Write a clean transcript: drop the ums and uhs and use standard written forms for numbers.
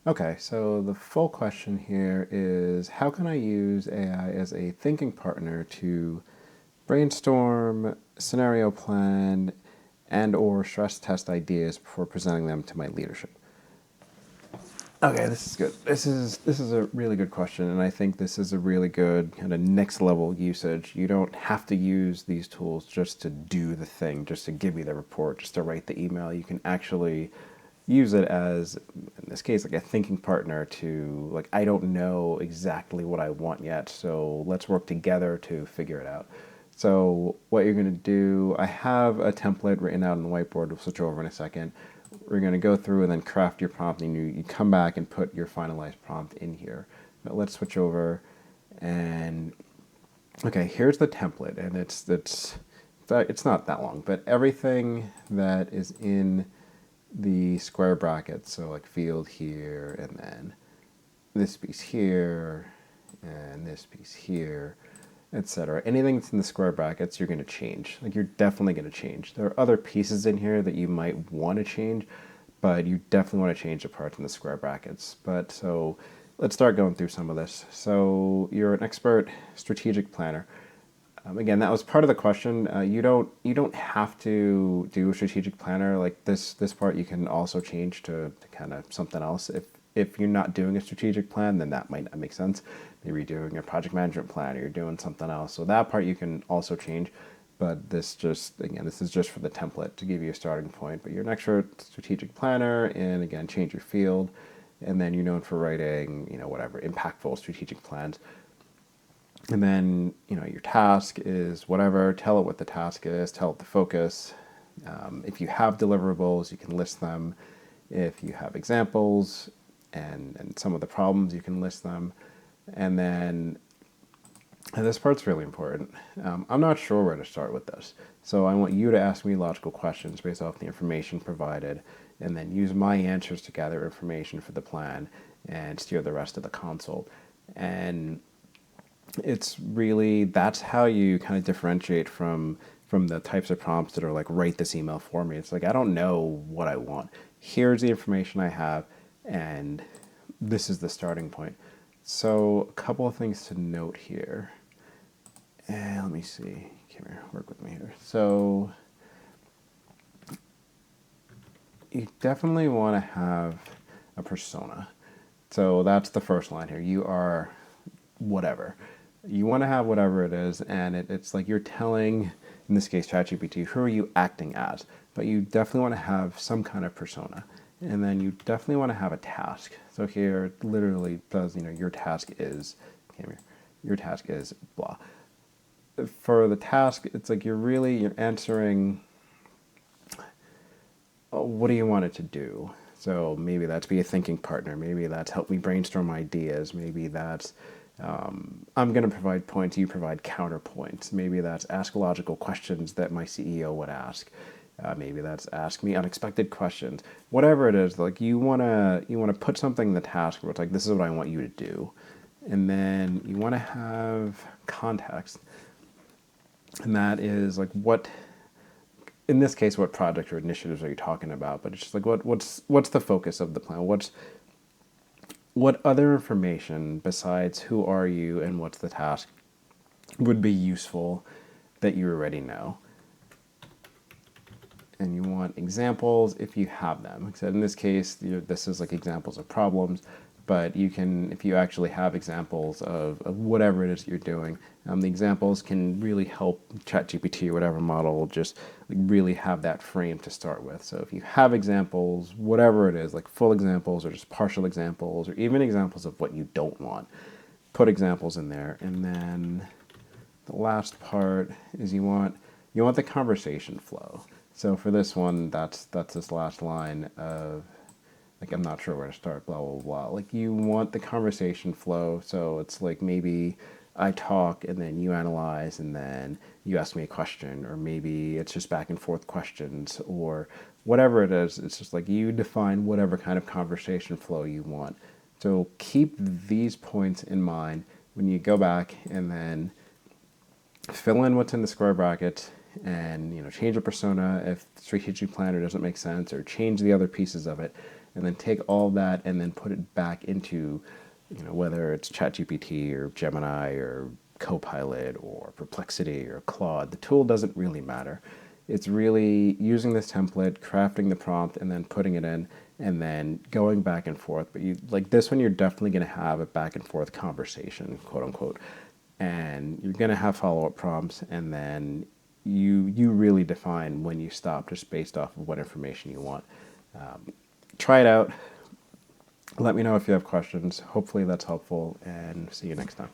Okay, so the full question here is how can I use AI as a thinking partner to brainstorm, scenario plan, and or stress test ideas before presenting them to my leadership? Okay, this is good. This is a really good question, and I think this is a really good kind of next level usage. You don't have to use these tools just to do the thing, just to give you the report, just to write the email. You can actually use it as, in this case, like a thinking partner to, like, I don't know exactly what I want yet, so let's work together to figure it out. So what you're going to do, I have a template written out on the whiteboard. We'll switch over in a second. We're going to go through and then craft your prompt, and you come back and put your finalized prompt in here. But let's switch over, and okay, here's the template, and it's not that long, but everything that is in the square brackets, so like field here, and then this piece here, and this piece here, etc. Anything that's in the square brackets, you're going to change. Like, you're definitely going to change. There are other pieces in here that you might want to change, but you definitely want to change the parts in the square brackets. But so let's start going through some of this. So you're an expert strategic planner. Again, that was part of the question. You don't have to do a strategic planner. Like, this part you can also change to kind of something else. If you're not doing a strategic plan, then that might not make sense. Maybe you're doing a project management plan or you're doing something else. So that part you can also change. But this is just for the template to give you a starting point. But you're an expert strategic planner, and again, change your field. And then you're known for writing, whatever, impactful strategic plans. And then, your task is whatever. Tell it what the task is. Tell it the focus. If you have deliverables, you can list them. If you have examples and some of the problems, you can list them. And then, and this part's really important. I'm not sure where to start with this. So I want you to ask me logical questions based off the information provided, and then use my answers to gather information for the plan and steer the rest of the consult. And it's really, that's how you kind of differentiate from the types of prompts that are like, write this email for me. It's like, I don't know what I want. Here's the information I have, and this is the starting point. So a couple of things to note here. And let me see. Come here, work with me here. So you definitely want to have a persona. So that's the first line here. You are whatever. You want to have whatever it is, and it's like you're telling, in this case, ChatGPT, who are you acting as? But you definitely want to have some kind of persona. And then you definitely want to have a task. So here it literally says, your task is, your task is blah. For the task, it's like you're answering, what do you want it to do? So maybe that's be a thinking partner. Maybe that's help me brainstorm ideas. Maybe that's I'm going to provide points, you provide counterpoints. Maybe that's ask logical questions that my CEO would ask. Maybe that's ask me unexpected questions. Whatever it is, like, you want to put something in the task where it's like, this is what I want you to do. And then you want to have context. And that is like, what, in this case, what project or initiatives are you talking about? But it's just like, what's the focus of the plan? What other information besides who are you and what's the task would be useful that you already know? And you want examples if you have them. Like I said, in this case, this is like examples of problems, but you can, if you actually have examples of whatever it is you're doing, the examples can really help ChatGPT or whatever model just really have that frame to start with. So if you have examples, whatever it is, like full examples or just partial examples or even examples of what you don't want, put examples in there. And then the last part is you want the conversation flow. So for this one, that's this last line of, like, I'm not sure where to start, blah, blah, blah. Like, you want the conversation flow. So it's like, maybe I talk and then you analyze and then you ask me a question, or maybe it's just back and forth questions, or whatever it is. It's just like you define whatever kind of conversation flow you want. So keep these points in mind when you go back and then fill in what's in the square bracket and change the persona if strategic planner doesn't make sense, or change the other pieces of it, and then take all that and then put it back into whether it's ChatGPT or Gemini or Copilot or Perplexity or Claude. The tool doesn't really matter. It's really using this template, crafting the prompt, and then putting it in, and then going back and forth. But you like this one, you're definitely going to have a back and forth conversation, quote unquote, and you're going to have follow up prompts, and then you really define when you stop just based off of what information you want. Try it out. Let me know if you have questions. Hopefully that's helpful, and see you next time.